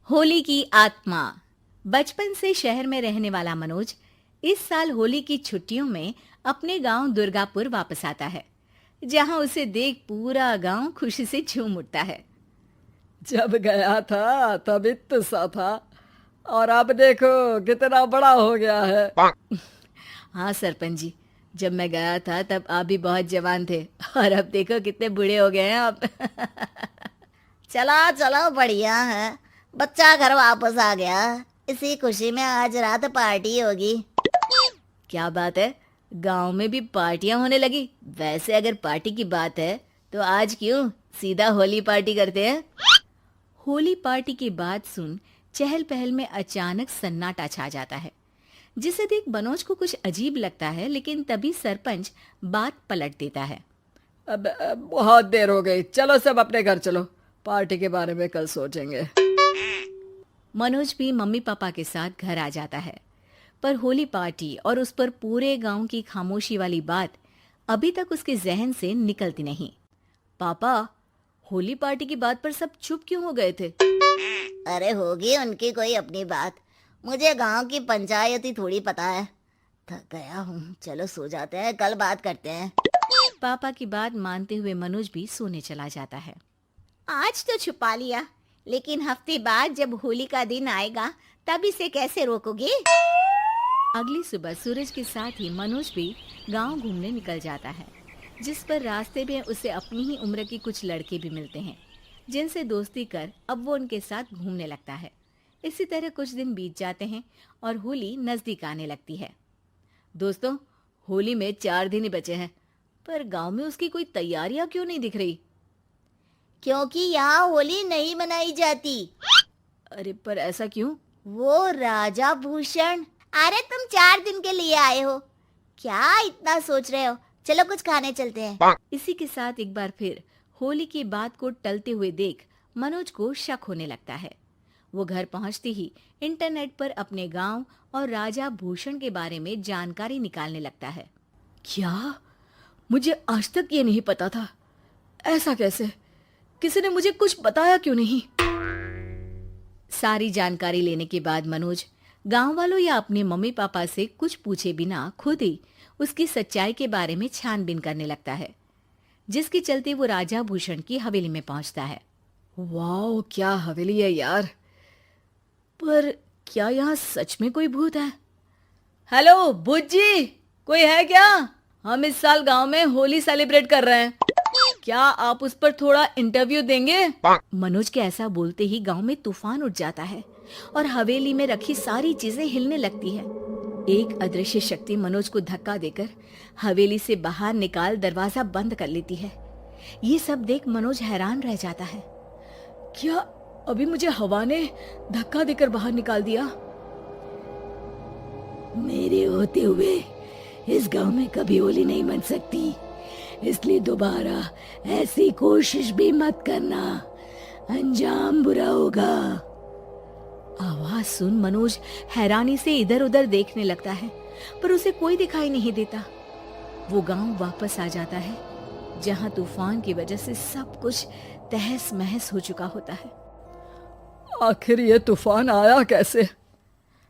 होली की आत्मा। बचपन से शहर में रहने वाला मनोज इस साल होली की छुट्टियों में अपने गांव दुर्गापुर वापस आता है, जहां उसे देख पूरा गांव खुशी से झूम उठता है। जब गया था तब इतना सा था और अब देखो कितना बड़ा हो गया है। हाँ सरपंच जी, जब मैं गया था तब आप भी बहुत जवान थे और अब देखो कितने बूढ़े हो गए हैं आप। चलो चलो बढ़िया है, बच्चा घर वापस आ गया। इसी खुशी में आज रात पार्टी होगी। क्या बात है, गांव में भी पार्टियां होने लगी। वैसे अगर पार्टी की बात है तो आज क्यों सीधा होली पार्टी करते हैं। होली पार्टी की बात सुन चहल पहल में अचानक सन्नाटा छा जाता है, जिसे देख मनोज को कुछ अजीब लगता है, लेकिन तभी सरपंच बात पलट देता है। अब बहुत देर हो गई, चलो सब अपने घर चलो, पार्टी के बारे में कल सोचेंगे। मनोज भी मम्मी पापा के साथ घर आ जाता है, पर होली पार्टी और उस पर पूरे गांव की खामोशी वाली बात अभी तक उसके जहन से निकलती नहीं। पापा, होली पार्टी की बात पर सब चुप क्यों हो गए थे? अरे होगी उनकी कोई अपनी बात, मुझे गांव की पंचायत ही थोड़ी पता है। थक गया हूँ, चलो सो जाते हैं, कल बात करते हैं। पापा की बात मानते हुए मनोज भी सोने चला जाता है। आज तो छुपा लिया, लेकिन हफ्ते बाद जब होली का दिन आएगा तब इसे कैसे रोकोगे? अगली सुबह सूरज के साथ ही मनोज भी गांव घूमने निकल जाता है, जिस पर रास्ते में उसे अपनी ही उम्र के कुछ लड़के भी मिलते हैं, जिनसे दोस्ती कर अब वो उनके साथ घूमने लगता है। इसी तरह कुछ दिन बीत जाते हैं और होली नजदीक आने लगती है। दोस्तों, होली में 4 दिन ही बचे हैं, पर गांव में उसकी कोई तैयारियां क्यों नहीं दिख रही? क्योंकि यहाँ होली नहीं मनाई जाती। अरे पर ऐसा क्यों? वो राजा भूषण। अरे तुम 4 दिन के लिए आए हो, क्या इतना सोच रहे हो? चलो कुछ खाने चलते हैं। इसी के साथ एक बार फिर होली की बात को टलते हुए देख मनोज को शक होने लगता है। वो घर पहुंचते ही इंटरनेट पर अपने गांव और राजा भूषण के बारे में जानकारी निकालने लगता है। क्या? मुझे आज तक ये नहीं पता था। ऐसा कैसे? किसी ने मुझे कुछ बताया क्यों नहीं? सारी जानकारी लेने के बाद मनोज गांव वालों या अपने मम्मी पापा से कुछ पूछे बिना खुद ही उसकी सच्चाई के बारे में छानबीन करने लगता है, जिसके चलते वो राजा भूषण की हवेली में पहुंचता है। वाह, क्या हवेली है यार। पर क्या यहाँ सच में कोई भूत है? हेलो भूत जी, कोई है क्या? हम इस साल गांव में होली सेलिब्रेट कर रहे हैं, क्या आप उस पर थोड़ा इंटरव्यू देंगे? मनोज के ऐसा बोलते ही गांव में तूफान उठ जाता है और हवेली में रखी सारी चीजें हिलने लगती है। एक अदृश्य शक्ति मनोज को धक्का देकर हवेली से बाहर निकाल दरवाजा बंद कर लेती है। ये सब देख मनोज हैरान रह जाता है। क्या अभी मुझे हवा ने धक्का देकर बाहर निकाल दिया? मेरे होते हुए इस गांव में कभी होली नहीं मन सकती, इसलिए दोबारा ऐसी कोशिश भी मत करना, अंजाम बुरा होगा। आवाज सुन मनोज हैरानी से इधर उधर देखने लगता है, पर उसे कोई दिखाई नहीं देता। वो गांव वापस आ जाता है, जहां तूफान की वजह से सब कुछ तहस महस हो चुका होता है। आखिर ये तूफान आया कैसे?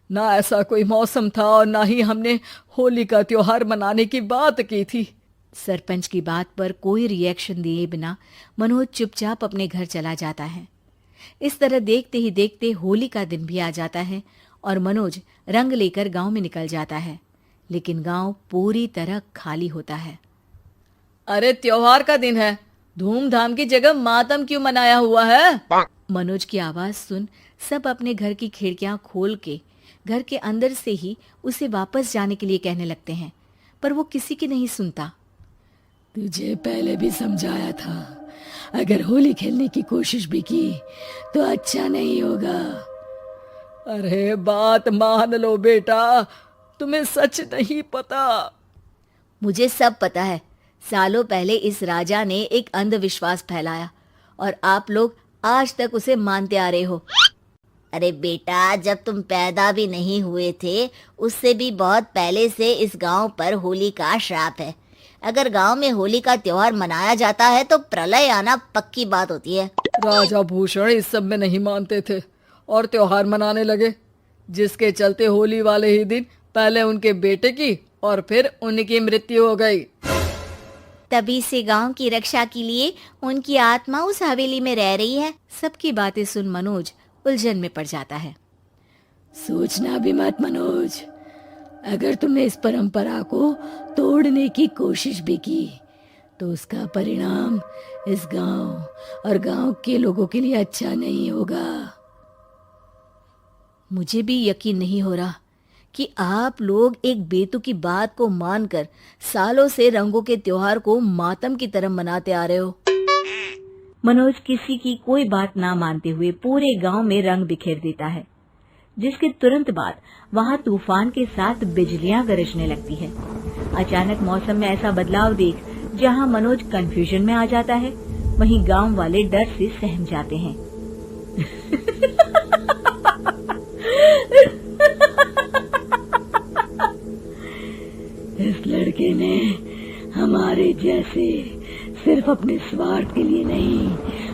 ना ऐसा कोई मौसम था और ना ही हमने होली का त्योहार मनाने की बात की थी। सरपंच की बात पर कोई रिएक्शन दिए बिना मनोज चुपचाप अपने घर चला जाता है। इस तरह देखते ही देखते होली का दिन भी आ जाता है और मनोज रंग लेकर गांव में निकल जाता है, लेकिन गांव पूरी तरह खाली होता है। अरे त्योहार का दिन है, धूमधाम की जगह मातम क्यों मनाया हुआ है? मनोज की आवाज सुन सब अपने घर की खिड़कियां खोल के घर के अंदर से ही उसे वापस जाने के लिए कहने लगते हैं, पर वो किसी की नहीं सुनता। तुझे पहले भी समझाया था, अगर होली खेलने की कोशिश भी की तो अच्छा नहीं होगा। अरे बात मान लो बेटा, तुम्हें सच नहीं पता। मुझे सब पता है। सालों पहले इस राजा ने एक अंधविश्वास फैलाया और आप लोग आज तक उसे मानते आ रहे हो। अरे बेटा, जब तुम पैदा भी नहीं हुए थे उससे भी बहुत पहले से इस गांव पर होली का श्राप है। अगर गांव में होली का त्योहार मनाया जाता है तो प्रलय आना पक्की बात होती है। राजा भूषण इस सब में नहीं मानते थे और त्योहार मनाने लगे, जिसके चलते होली वाले ही दिन पहले उनके बेटे की और फिर उनकी मृत्यु हो गई। तभी से गांव की रक्षा के लिए उनकी आत्मा उस हवेली में रह रही है। सबकी बातें सुन मनोज उलझन में पड़ जाता है। सोचना भी मत मनोज, अगर तुमने इस परंपरा को तोड़ने की कोशिश भी की तो उसका परिणाम इस गांव और गांव के लोगों के लिए अच्छा नहीं होगा। मुझे भी यकीन नहीं हो रहा कि आप लोग एक बेतुकी बात को मानकर सालों से रंगों के त्योहार को मातम की तरह मनाते आ रहे हो। मनोज किसी की कोई बात ना मानते हुए पूरे गांव में रंग बिखेर देता है, जिसके तुरंत बाद वहां तूफान के साथ बिजलियां गरजने लगती है। अचानक मौसम में ऐसा बदलाव देख जहां मनोज कंफ्यूजन में आ जाता है, वहीं गांव वाले डर से सहम जाते हैं। इस लड़के ने हमारे जैसे सिर्फ अपने स्वार्थ के लिए नहीं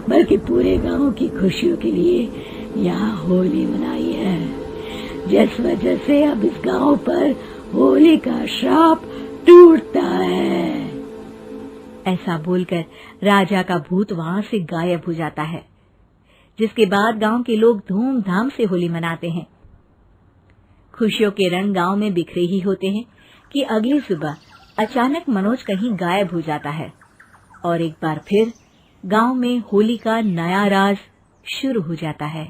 बल्कि पूरे गांव की खुशियों के लिए यहाँ होली मनाई है, जिस वजह से अब इस गांव पर होली का श्राप टूटता है। ऐसा बोलकर राजा का भूत वहां से गायब हो जाता है, जिसके बाद गांव के लोग धूमधाम से होली मनाते हैं। खुशियों के रंग गांव में बिखरे ही होते हैं कि अगली सुबह अचानक मनोज कहीं गायब हो जाता है और एक बार फिर गांव में होली का नया राज शुरू हो जाता है।